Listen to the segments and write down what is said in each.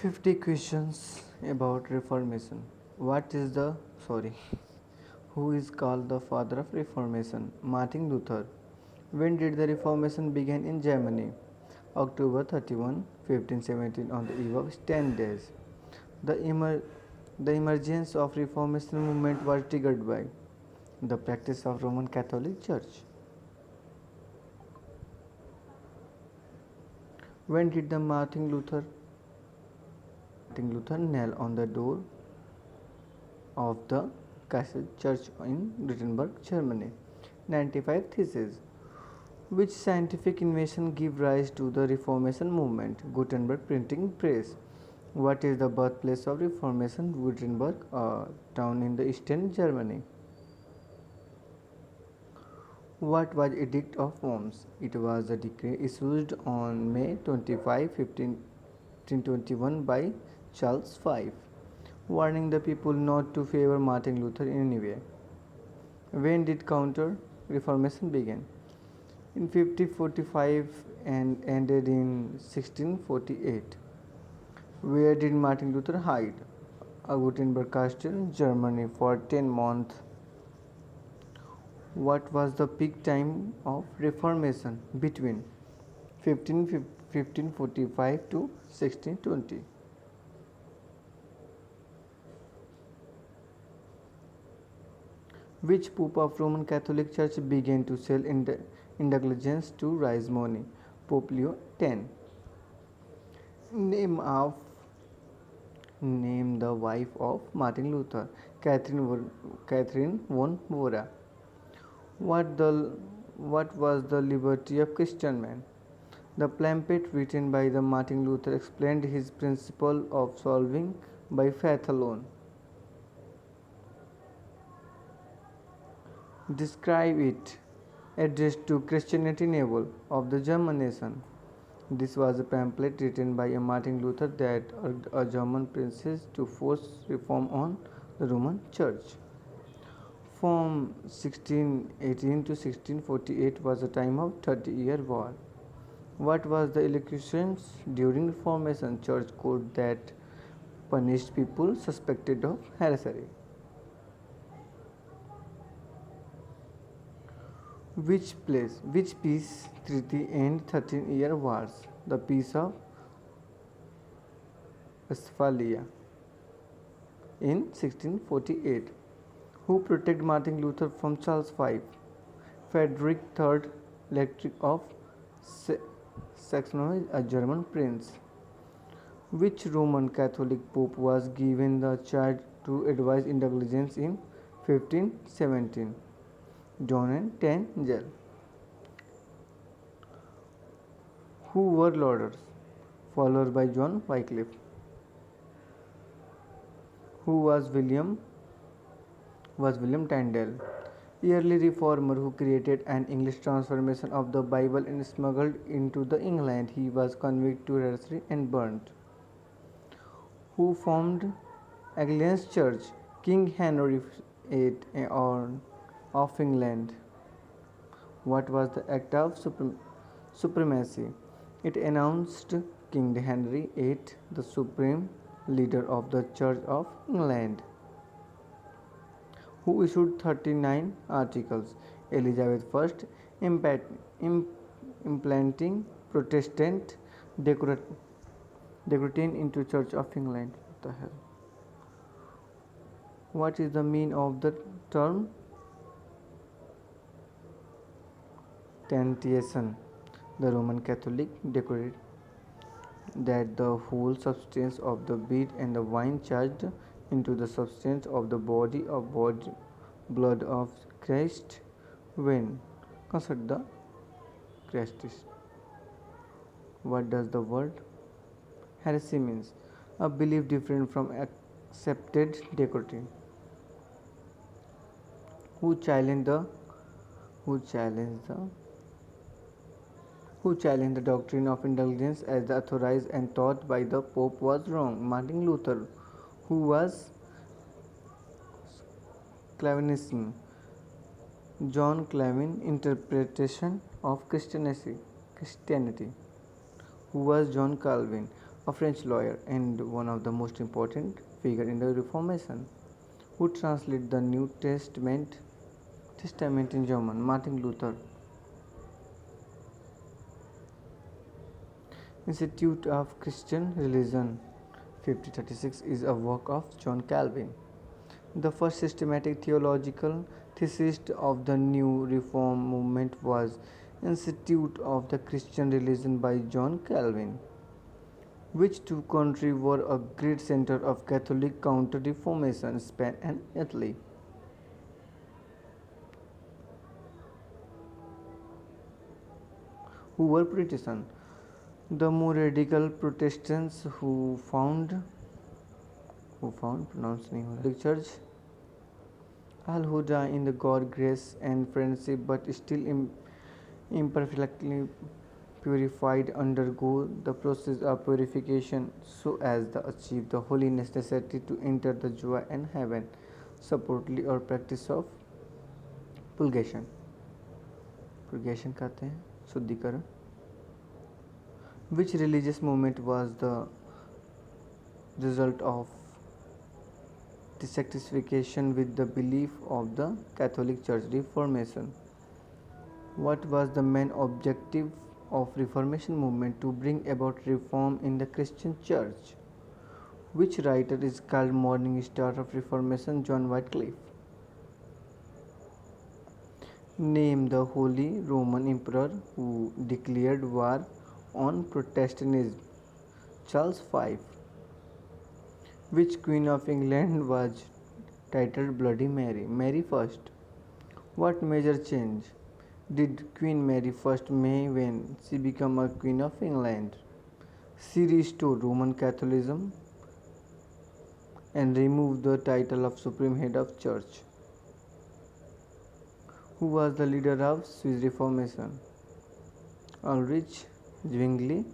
50 questions about Reformation. What is the sorry? Who is called the father of Reformation? Martin Luther. When did the Reformation begin in Germany? October 31, 1517, on the eve of 10 days. The, emer- the emergence of Reformation movement was triggered by the practice of Roman Catholic Church. When did the Martin Luther nail on the door of the Castle Church in Wittenberg, Germany? 95 Theses. Which scientific invention gave rise to the Reformation movement? Gutenberg printing press. What is the birthplace of Reformation? Gutenberg, a town in the eastern Germany. What was Edict of Worms? It was a decree issued on May 25, 1521 by Charles V, warning the people not to favor Martin Luther in any way. When did Counter Reformation begin? In 1545 and ended in 1648. Where did Martin Luther hide? Gutenberg Castle, Germany, for 10 months. What was the peak time of Reformation between 1545 to 1620? Which Pope of Roman Catholic Church began to sell indulgences to raise money? Pope Leo X. Name of Name the wife of Martin Luther. Catherine von Bora. What was the liberty of Christian man? The pamphlet written by the Martin Luther explained his principle of solving by faith alone. Describe it. Addressed to Christianity Nebel of the German nation. This was a pamphlet written by a Martin Luther that urged a German princes to force reform on the Roman Church. From 1618 to 1648 was a time of 30-year war. What was the elocutions during Reformation Church code that punished people suspected of heresy? Which peace treaty ended 13-year wars? The Peace of Westphalia in 1648. Who protected Martin Luther from Charles V? Frederick III, Elector of Saxony, a German prince. Which Roman Catholic Pope was given the charge to advise indulgence in 1517? John Tyndale. Who were Lauders? Followed by John Wycliffe. Who was William Tyndale? Early reformer who created an English transformation of the Bible and smuggled into the England. He was convicted to heresy and burnt. Who formed Anglican Church? King Henry VIII of England. What was the Act of Supremacy? It announced King Henry VIII the supreme leader of the Church of England. Who issued 39 articles? Elizabeth I, implanting Protestant doctrine into Church of England. What the hell? What is the meaning of the term Tantieson? The Roman Catholic declared that the whole substance of the bread and the wine charged into the substance of the body of blood of Christ when considered the Christ. What does the word heresy means? A belief different from accepted doctrine. Who challenged the doctrine of indulgence as authorized and taught by the Pope was wrong? Martin Luther. Who was Calvinism? John Calvin interpretation of Christianity. Who was John Calvin? a French lawyer and one of the most important figure in the Reformation, who translated the New Testament in German. Martin Luther. Institute of Christian Religion 5036 is a work of John Calvin. The first systematic theological thesis of the new reform movement was Institute of the Christian Religion by John Calvin, which two countries were a great center of Catholic counter-reformation, Spain and Italy. Who were Protestant? The more radical Protestants who found Catholic Church Al-Huda in the God, grace and friendship, but still imperfectly purified, undergo the process of purification so as to achieve the holiness necessary to enter the joy and heaven. Supportly or practice of purgation. Purgation कहते हैं शुद्धिकरण. Which religious movement was the result of dissatisfaction with the belief of the Catholic Church? Reformation. What was the main objective of Reformation movement? To bring about reform in the Christian Church. Which writer is called morning star of Reformation? John Wycliffe. Name the Holy Roman Emperor who declared war on Protestantism. Charles V. Which Queen of England was titled Bloody Mary? Mary I. What major change did Queen Mary I make when she became a Queen of England? She restored Roman Catholicism and removed the title of Supreme Head of Church. Who was the leader of Swiss Reformation? Ulrich Zwingli,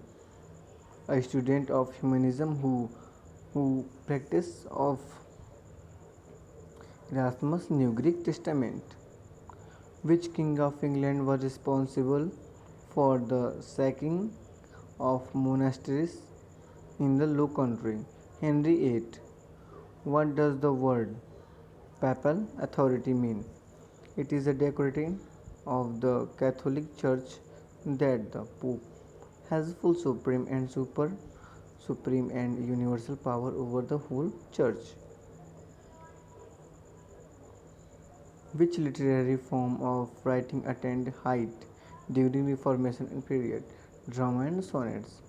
a student of humanism who practiced of Erasmus' New Greek Testament. Which king of England was responsible for the sacking of monasteries in the Low Country? Henry VIII. What does the word papal authority mean? It is a declaration of the Catholic Church that the Pope has full supreme and universal power over the whole Church. Which literary form of writing attained height during Reformation period? Drama and sonnets.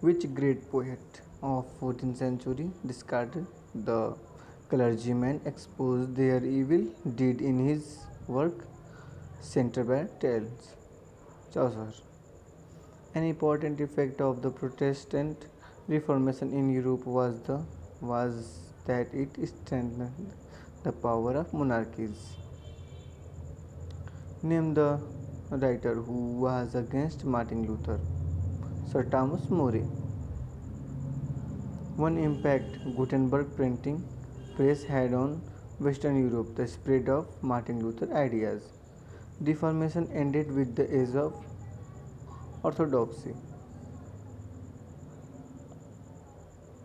Which great poet of 14th century discarded the clergymen exposed their evil deed in his work Canterbury Tales? Chaucer. An important effect of the Protestant Reformation in Europe was that it strengthened the power of monarchies. Name the writer who was against Martin Luther. Sir Thomas More. One impact Gutenberg printing press had on Western Europe, the spread of Martin Luther ideas. Reformation ended with the age of orthodoxy.